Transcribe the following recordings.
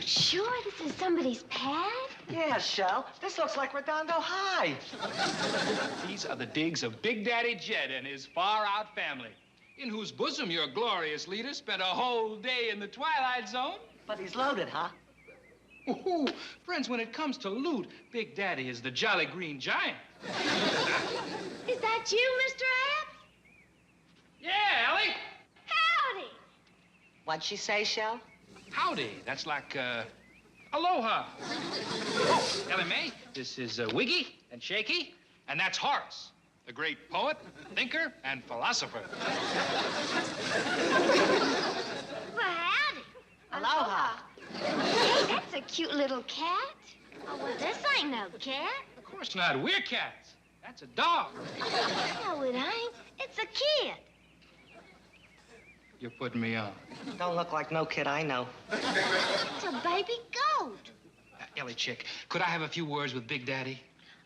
sure this is somebody's pad? Yeah, Shell. This looks like Redondo High. These are the digs of Big Daddy Jed and his far-out family, in whose bosom your glorious leader spent a whole day in the Twilight Zone. But he's loaded, huh? Ooh, friends, when it comes to loot, Big Daddy is the Jolly Green Giant. Is that you, Mr. App? Yeah, Ellie. Howdy. What'd she say, Shell? Howdy. That's like, aloha. Oh, Ellie Mae, this is Wiggy and Shaky, and that's Horace, the great poet, thinker, and philosopher. Well, howdy. Aloha. Hey, that's a cute little cat. Oh, well, this ain't no cat. Of course not. We're cats. That's a dog. No, it ain't. It's a kid. You're putting me on. Don't look like no kid I know. It's a baby goat. Ellie Chick, could I have a few words with Big Daddy?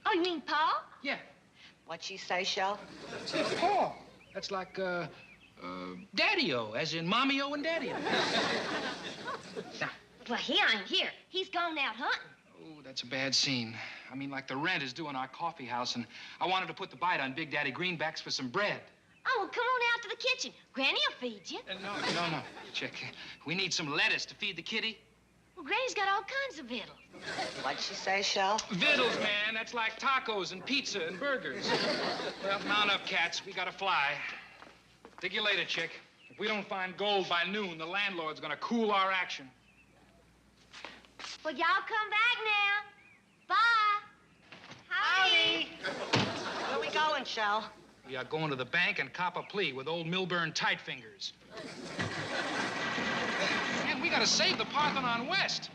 Oh, you mean Paul? Yeah. What'd she say, Shell? Paul. That's like, Daddy-O, as in Mommy-O and Daddy-O. Now. Well, he ain't here. He's gone out hunting. Oh, that's a bad scene. I mean, like the rent is due in our coffee house, and I wanted to put the bite on Big Daddy Greenbacks for some bread. Oh, well, come on out to the kitchen. Granny will feed you. No. Chick, we need some lettuce to feed the kitty. Well, Granny's got all kinds of victuals. What'd she say, Shell? Vittles, man. That's like tacos and pizza and burgers. Well, mount up, cats. We gotta fly. Dig you later, Chick. If we don't find gold by noon, the landlord's gonna cool our action. Well, y'all come back now. Bye. Howdy. Where we going, Shell? We are going to the bank and cop a plea with old Milburn Tightfingers. Man, we gotta save the Parthenon West.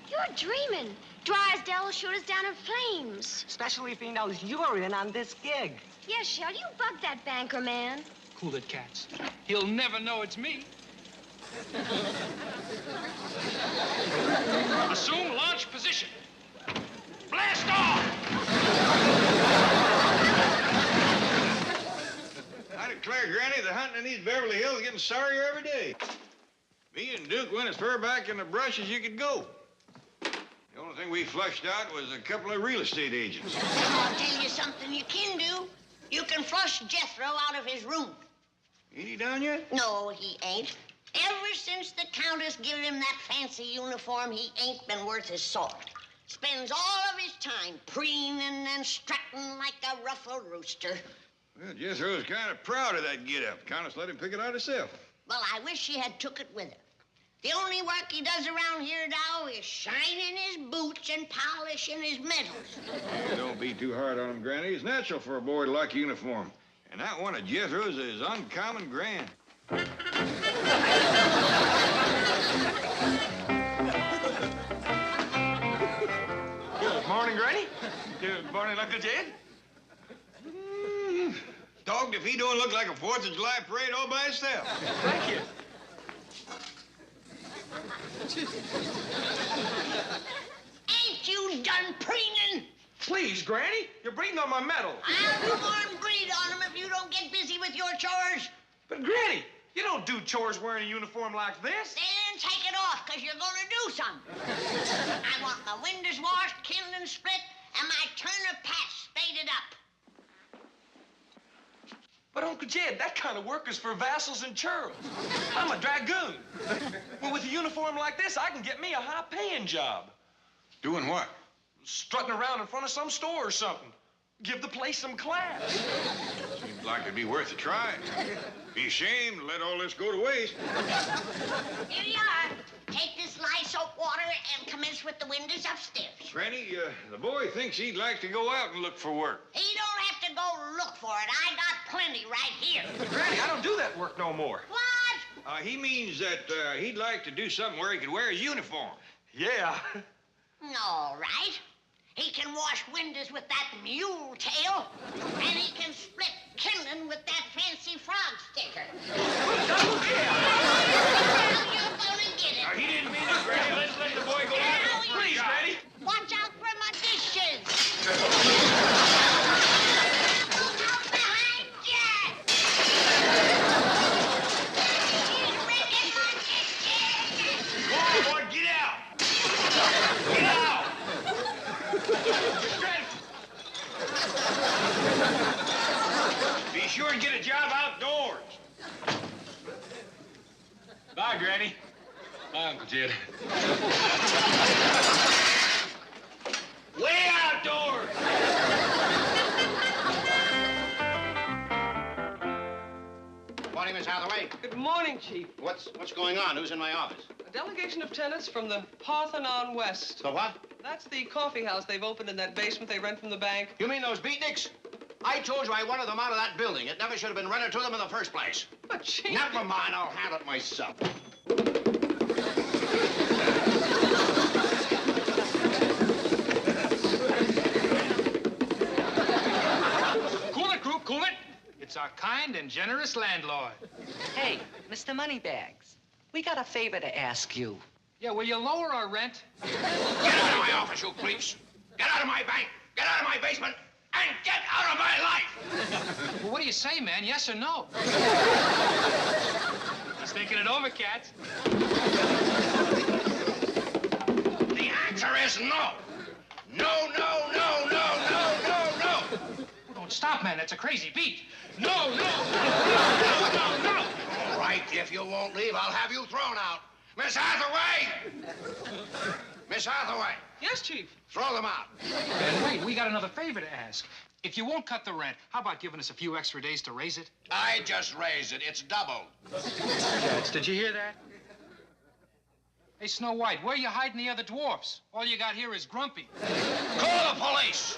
You're dreaming. Drysdale will shoot us down in flames. Especially if he knows you're in on this gig. Yes, Shell, you bug that banker man. Cool it, cats. He'll never know it's me. Assume launch position. Blast off! I declare, Granny, the hunting in these Beverly Hills is getting sorrier every day. Me and Duke went as far back in the brush as you could go. The only thing we flushed out was a couple of real estate agents. I'll tell you something you can do. You can flush Jethro out of his room. Ain't he down yet? No, he ain't. Ever since the Countess gave him that fancy uniform, he ain't been worth his salt. Spends all of his time preening and strutting like a ruffled rooster. Well, Jethro's kind of proud of that get-up. Countess let him pick it out herself. Well, I wish he had took it with her. The only work he does around here now is shining his boots and polishing his medals. Oh, don't be too hard on him, Granny. It's natural for a boy to like uniform. And that one of Jethro's is uncommon grand. Good morning, Granny. Good morning, Uncle Jed. Dogged if he don't look like a 4th of July parade all by himself. Thank you. Ain't you done preening? Please, Granny, you're breathing on my medal. I'll do more than breathe on him if you don't get busy with your chores. But, Granny, you don't do chores wearing a uniform like this. Then take it off, because you're going to do something. I want my windows washed, killed, and split, and my turnip patch spaded up. But, Uncle Jed, that kind of work is for vassals and churls. I'm a dragoon. Well, with a uniform like this, I can get me a high-paying job. Doing what? Strutting around in front of some store or something. Give the place some class. Seems like it'd be worth a try. Be ashamed to let all this go to waste. Here you are. Take this lye soap water and commence with the windows upstairs. Granny, the boy thinks he'd like to go out and look for work. He don't have to go look for it. I got plenty right here. Granny, I don't do that work no more. What? He means that he'd like to do something where he could wear his uniform. Yeah. All right. He can wash windows with that mule tail, and he can split kindling with that fancy frog sticker. Now you're gonna get it. He didn't mean it, Granny. Let's let the boy go out. Please, Granny. Watch out for my dishes. Look out behind you. He's wrecking my dishes. Boy, get out. Bye, Granny. Bye, Uncle Jed. Way outdoors! Morning, Miss Hathaway. Good morning, Chief. What's going on? Who's in my office? A delegation of tenants from the Parthenon West. The what? That's the coffee house they've opened in that basement they rent from the bank. You mean those beatniks? I told you I wanted them out of that building. It never should have been rented to them in the first place. But, Chief... Never mind, I'll handle it myself. Cool it, group, cool it. It's our kind and generous landlord. Hey, Mr. Moneybags, we got a favor to ask you. Yeah, will you lower our rent? Get out of my office, you creeps. Get out of my bank. Get out of my basement. And get out of my life. Well, what do you say, man? Yes or no? He's thinking it over, cats. The answer is no. No, no, no, no, no, no, no. Oh, don't stop, man. That's a crazy beat. No, no, no. All right, if you won't leave, I'll have you thrown out. Miss Hathaway! Miss Hathaway, Yes, Chief. throw them out. And wait, we got another favor to ask. If you won't cut the rent, how about giving us a few extra days to raise it? I just raised it. It's doubled. Cats, did you hear that? Hey, Snow White, where are you hiding the other dwarfs? All you got here is Grumpy. Call the police.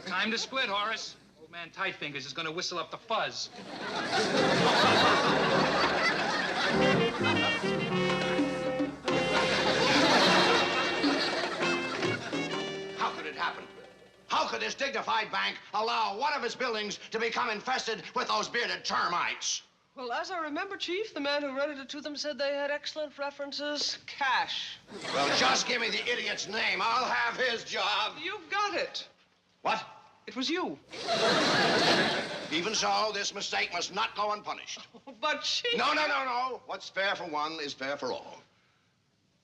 Time to split, Horace. Old man Tightfingers is going to whistle up the fuzz. How could it happen? How could this dignified bank allow one of its buildings to become infested with those bearded termites? Well, as I remember, Chief, the man who rented it to them said they had excellent references. Cash. Well, just give me the idiot's name. I'll have his job. You've got it. What? It was you. Even so, this mistake must not go unpunished. But, Chief... No, no, no, no. What's fair for one is fair for all.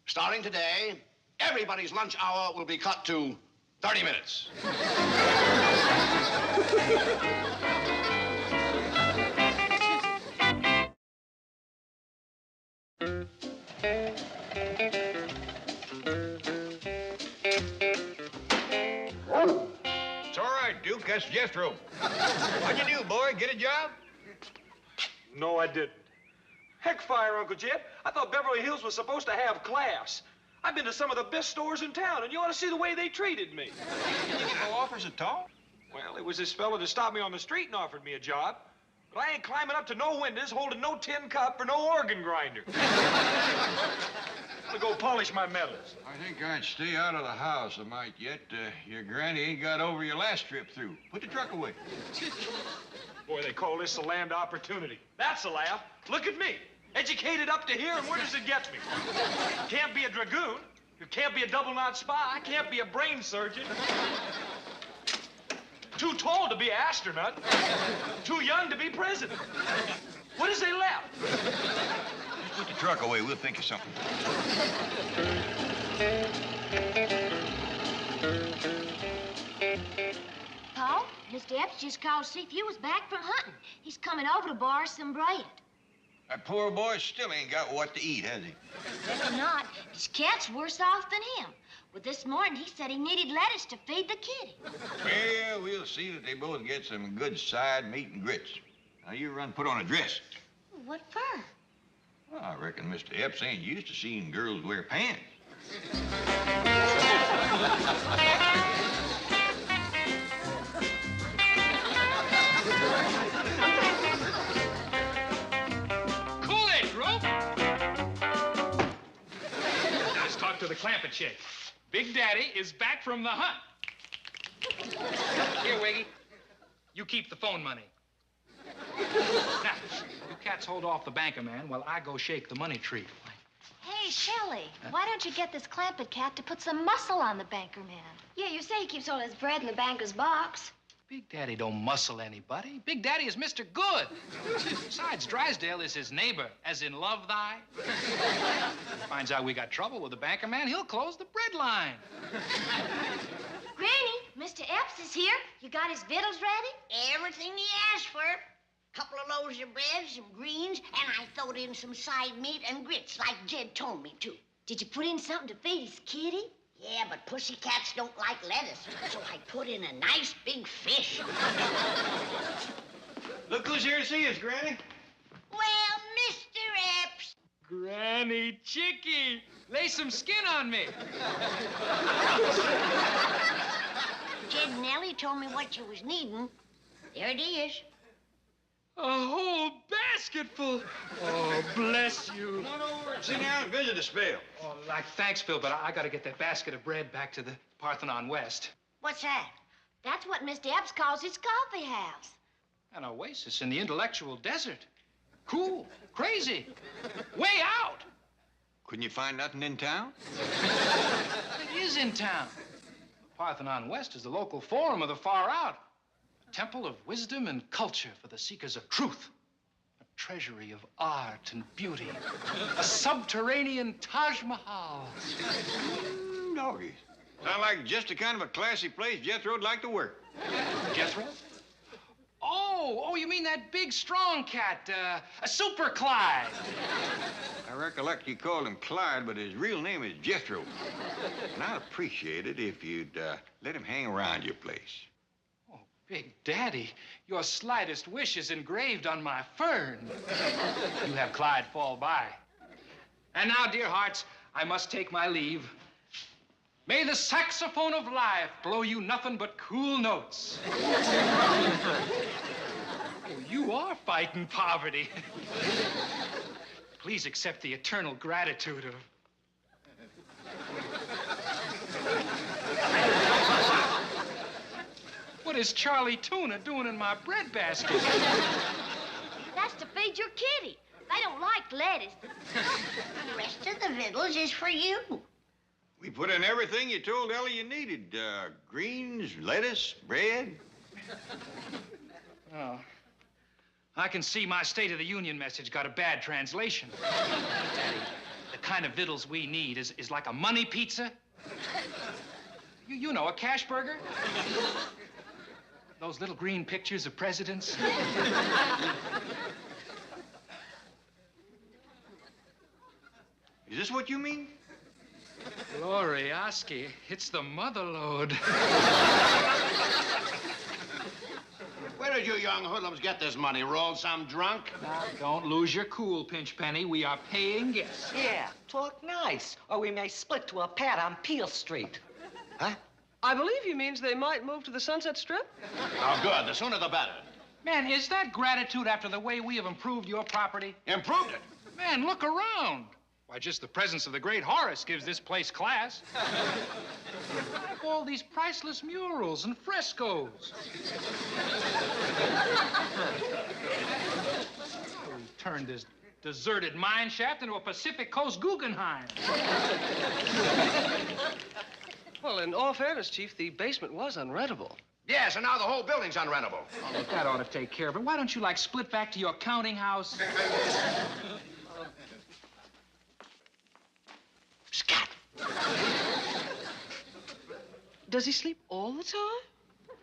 Starting today, everybody's lunch hour will be cut to 30 minutes. It's all right, Duke. That's Jethro. What'd you do, boy? Get a job? No, I didn't. Heck fire, Uncle Jed. I thought Beverly Hills was supposed to have class. I've been to some of the best stores in town, and you ought to see the way they treated me. You get no offers at all? Well, it was this fella that stopped me on the street and offered me a job. But I ain't climbing up to no windows, holding no tin cup or no organ grinder. I'm gonna go polish my medals. I think I'd stay out of the house a mite yet. Your granny ain't got over your last trip through. Put the truck away. Boy, they call this the land of opportunity. That's a laugh. Look at me. Educated up to here, and where does it get me? Can't be a dragoon. You can't be a double-knot spy. I can't be a brain surgeon. Too tall to be an astronaut. Too young to be president. What is they left? Put the truck away. We'll think of something. Paul, Mr. Epps just called to see if you was back from hunting. He's coming over to borrow some bread. That poor boy still ain't got what to eat, has he? Better not. His cat's worse off than him. But this morning, he said he needed lettuce to feed the kitty. Well, we'll see that they both get some good side meat and grits. Now, you run put on a dress. What for? Well, I reckon Mr. Epps ain't used to seeing girls wear pants. Cool it, group. Let's talk to the Clampett chick. Big Daddy is back from the hunt. Here, Wiggy. You keep the phone money. Now, you cats hold off the banker man while I go shake the money tree. Hey, Shelley, why don't you get this Clampett cat to put some muscle on the banker man? Yeah, you say he keeps all his bread in the banker's box. Big Daddy don't muscle anybody. Big Daddy is Mr. Good. Besides, Drysdale is his neighbor, as in love thy. Finds out we got trouble with the banker man, he'll close the bread line. Granny, Mr. Epps is here. You got his victuals ready? Everything he asked for. Couple of loaves of bread, some greens, and I throwed in some side meat and grits like Jed told me to. Did you put in something to feed his kitty? Yeah, but pussycats don't like lettuce, so I put in a nice big fish. Look who's here to see us, Granny. Well, Mr. Epps. Granny Chicky, lay some skin on me. Jed and Ellie told me what you was needing. There it is. A whole basketful. Oh, bless you. Come on over and sit down and visit a spell. Oh, thanks, Phil, but I gotta get that basket of bread back to the Parthenon West. What's that? That's what Mr. Epps calls his coffee house. An oasis in the intellectual desert. Cool, crazy, way out. Couldn't you find nothing in town? It is in town. Parthenon West is the local forum of the far out. A temple of wisdom and culture for the seekers of truth. A treasury of art and beauty. A subterranean Taj Mahal. Doggies. Sound like just the kind of a classy place Jethro'd like to work. Jethro? Oh, you mean that big, strong cat, a Super Clyde. I recollect you called him Clyde, but his real name is Jethro. And I'd appreciate it if you'd let him hang around your place. Oh, Big Daddy, your slightest wish is engraved on my fern. You have Clyde fall by. And now, dear hearts, I must take my leave. May the saxophone of life blow you nothing but cool notes. Oh, you are fighting poverty. Please accept the eternal gratitude of... What is Charlie Tuna doing in my bread basket? That's to feed your kitty. They don't like lettuce. The rest of the victuals is for you. We put in everything you told Ellie you needed. Greens, lettuce, bread. Oh. I can see my State of the Union message got a bad translation. Daddy, the kind of victuals we need is like a money pizza. You know, a cash burger. Those little green pictures of presidents. Is this what you mean? Glorioski, it's the mother lode. Where did you young hoodlums get this money? Rolled some drunk? Now, don't lose your cool, Pinchpenny. We are paying guests. Yeah, talk nice, or we may split to a pat on Peel Street. Huh? I believe he means they might move to the Sunset Strip. Oh, good. The sooner the better. Man, is that gratitude after the way we have improved your property? Improved it. Man, look around. Why, just the presence of the great Horace gives this place class. Like all these priceless murals and frescoes. We turned this deserted mine shaft into a Pacific Coast Guggenheim. Well, in all fairness, Chief, the basement was unrentable. Yes, and now the whole building's unrentable. Oh, look, that ought to take care of it. Why don't you, like, split back to your counting house? Scat. Does he sleep all the time?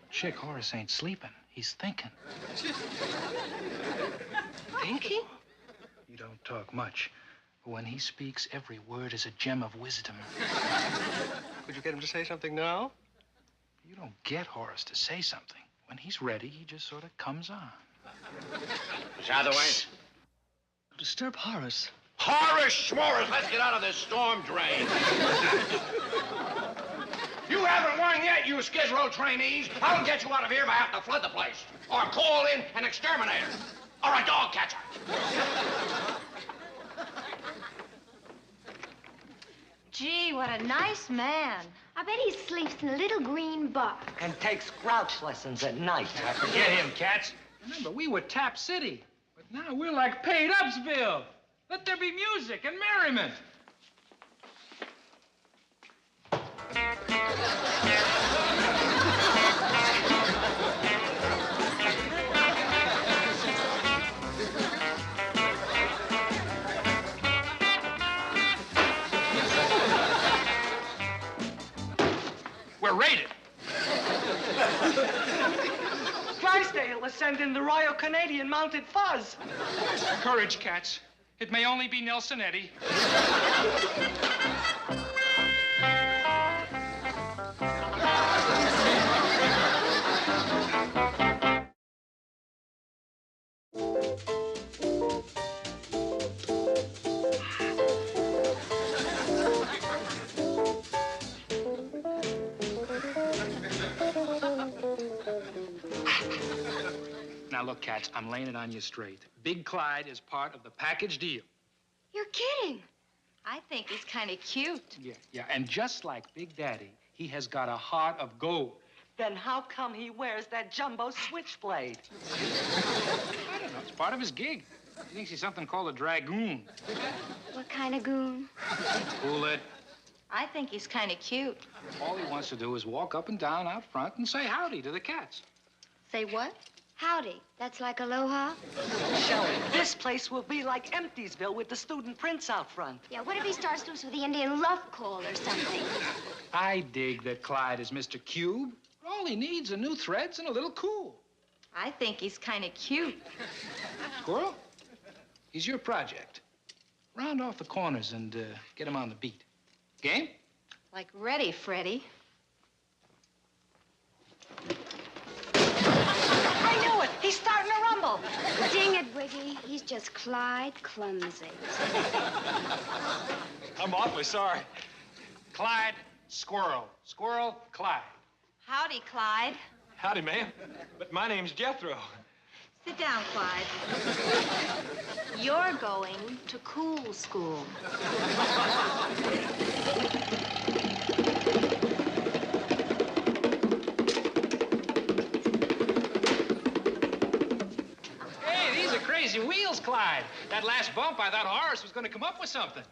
Chick, Horace ain't sleeping. He's thinking. Thinking? You don't talk much. But when he speaks, every word is a gem of wisdom. Could you get him to say something now? You don't get Horace to say something. When he's ready, he just sort of comes on. Miss Hathaway? Don't disturb Horace. Horace Schmorris, let's get out of this storm drain. You haven't won yet, you Skid Row trainees. I'll get you out of here by having to flood the place. Or call in an exterminator. Or a dog catcher. Gee, what a nice man. I bet he sleeps in a little green box. And takes grouch lessons at night. Now, forget him, cats. Remember, we were Tap City. But now we're like Paid-Upsville. Let there be music and merriment. We're raided. Drysdale, Let's send in the Royal Canadian Mounted Fuzz. Courage, cats. It may only be Nelson Eddy. Now, look, cats, I'm laying it on you straight. Big Clyde is part of the package deal. You're kidding. I think he's kind of cute. Yeah, and just like Big Daddy, he has got a heart of gold. Then how come he wears that jumbo switchblade? I don't know, it's part of his gig. He thinks he's something called a dragoon. What kind of goon? Cool it. I think he's kind of cute. All he wants to do is walk up and down out front and say howdy to the cats. Say what? Howdy. That's like aloha? Shelley, this place will be like Emptiesville with the student prince out front. Yeah, what if he starts loose with the Indian love call or something? I dig that Clyde is Mr. Cube. All he needs are new threads and a little cool. I think he's kind of cute. Squirrel, he's your project. Round off the corners and get him on the beat. Game? Like ready, Freddie. I knew it! He's starting to rumble. Ding it, Wiggy. He's just Clyde Clumsy. I'm awfully sorry. Clyde, Squirrel. Squirrel, Clyde. Howdy, Clyde. Howdy, ma'am. But my name's Jethro. Sit down, Clyde. You're going to cool school. Hey, these are crazy wheels, Clyde. That last bump, I thought Horace was going to come up with something.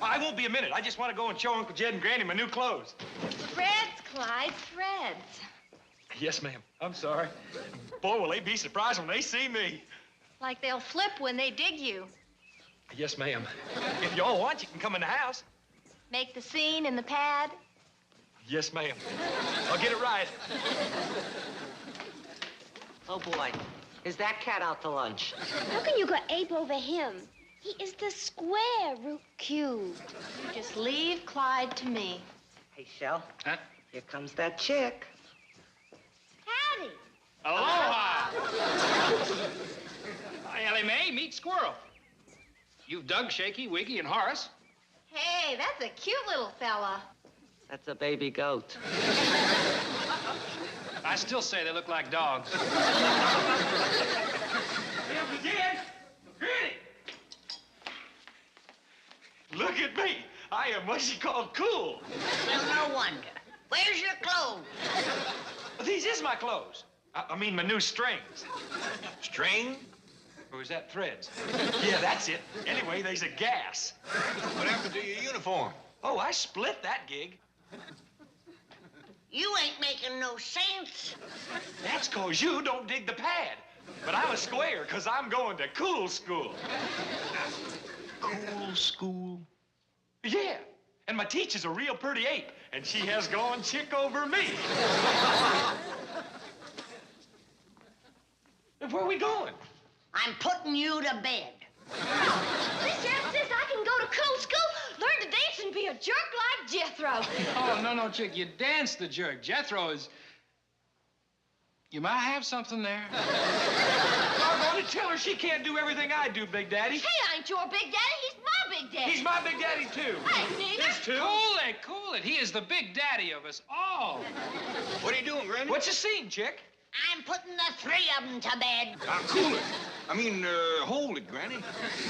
I won't be a minute. I just want to go and show Uncle Jed and Granny my new clothes. Threads, Clyde, threads. Yes, ma'am. I'm sorry. Boy, will they be surprised when they see me. Like they'll flip when they dig you. Yes, ma'am. If y'all want, you can come in the house. Make the scene in the pad. Yes, ma'am. I'll get it right. Oh, boy. Is that cat out to lunch? How can you go ape over him? He is the square root cube. You just leave Clyde to me. Hey, Shell. Huh? Here comes that chick. Howdy. Aloha! Hi, Ellie Mae, meet Squirrel. You've dug Shaky, Wiggy, and Horace. Hey, that's a cute little fella. That's a baby goat. I still say they look like dogs. Uncle Jed! Granny! Look at me. I am what you call cool. Well, no wonder. Where's your clothes? These is my clothes. I mean, my new strings. String? Or is that threads? Yeah, that's it. Anyway, there's a gas. What happened to your uniform? Oh, I split that gig. You ain't making no sense. That's 'cause you don't dig the pad. But I'm a square 'cause I'm going to cool school. Cool school. Yeah, and my teacher's a real pretty ape, and she has gone chick over me. Where are we going? I'm putting you to bed. This Jeff says I can go to cool school, learn to dance, and be a jerk like Jethro. Oh, no, chick. You dance the jerk. Jethro is... You might have something there. I'm going to tell her she can't do everything I do, Big Daddy. He ain't your big daddy, he's my big daddy. He's my Big Daddy, too. Hey, Nina. There's two. Cool it. He is the big daddy of us all. What are you doing, Granny? What's you seen, chick? I'm putting the three of them to bed. Cool it. I mean, hold it, Granny.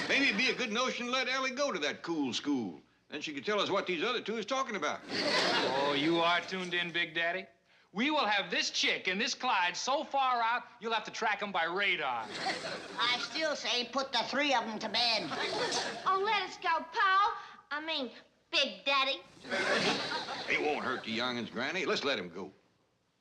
Maybe it'd be a good notion to let Ellie go to that cool school. Then she could tell us what these other two is talking about. Oh, you are tuned in, Big Daddy. We will have this chick and this Clyde so far out, you'll have to track them by radar. I still say put the three of them to bed. Oh, let us go, pal. I mean, big daddy. They won't hurt the youngins, Granny. Let's let him go.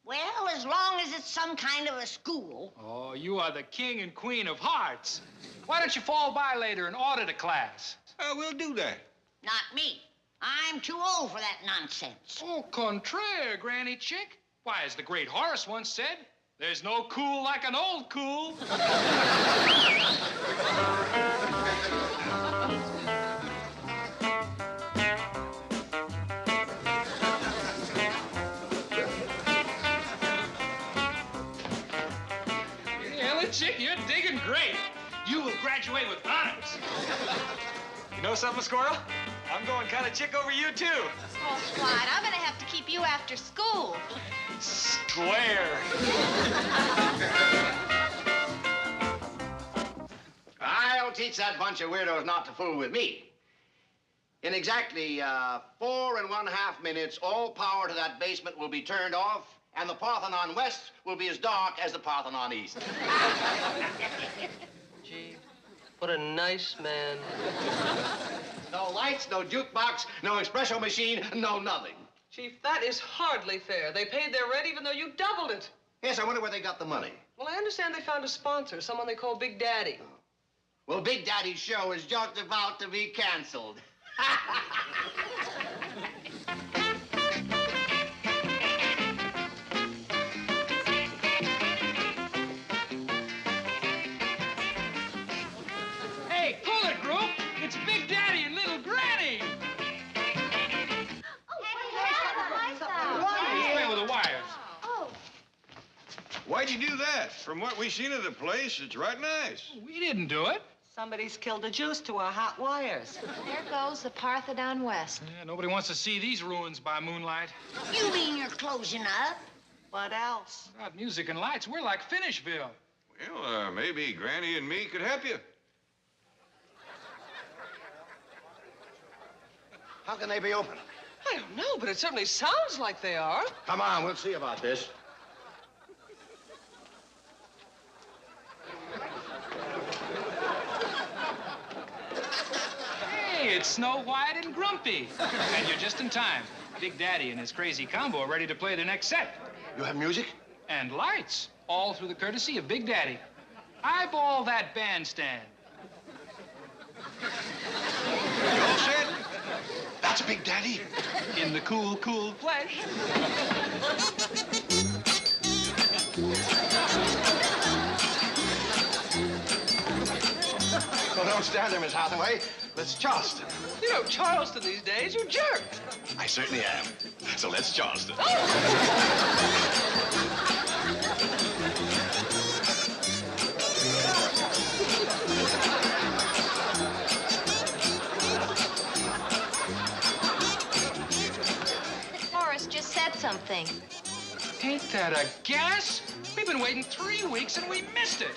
Well, as long as it's some kind of a school. Oh, you are the king and queen of hearts. Why don't you fall by later and audit a class? We'll do that. Not me. I'm too old for that nonsense. Au contraire, Granny Chick. Why, as the great Horace once said, there's no cool like an old cool. Ellen Chick, you're digging great. You will graduate with honors. You know something, Squirrel? I'm going kind of chick over you, too. Oh, Clyde, I'm gonna have to keep you after school. Square. I'll teach that bunch of weirdos not to fool with me. In exactly 4½ minutes, all power to that basement will be turned off, and the Parthenon West will be as dark as the Parthenon East. Gee, what a nice man. No lights, no jukebox, no espresso machine, no nothing. Chief, that is hardly fair. They paid their rent even though you doubled it. Yes, I wonder where they got the money. Well, I understand they found a sponsor, someone they call Big Daddy. Well, Big Daddy's show is just about to be canceled. Hey, pull it, group. It's Big Daddy and Little Granny. He's playing with the wires. Oh, Why'd you do that? From what we've seen of the place, it's right nice. We didn't do it. Somebody's killed the juice to our hot wires. there goes the Parthenon West. Yeah, nobody wants to see these ruins by moonlight. You mean you're closing up? What else? Without music and lights, we're like Finishville. Well, maybe Granny and me could help you. How can they be open? I don't know, but it certainly sounds like they are. Come on, we'll see about this. Hey, it's Snow White and Grumpy. And you're just in time. Big Daddy and his crazy combo are ready to play the next set. You have music? And lights, all through the courtesy of Big Daddy. Eyeball that bandstand. You all set? That's Big Daddy. In the cool, cool flesh. Well, don't stand there, Miss Hathaway. Let's joust. You know Charleston these days, you jerk. I certainly am. So let's joust. Horace just said something. Ain't that a gas? We've been waiting 3 weeks and we missed it.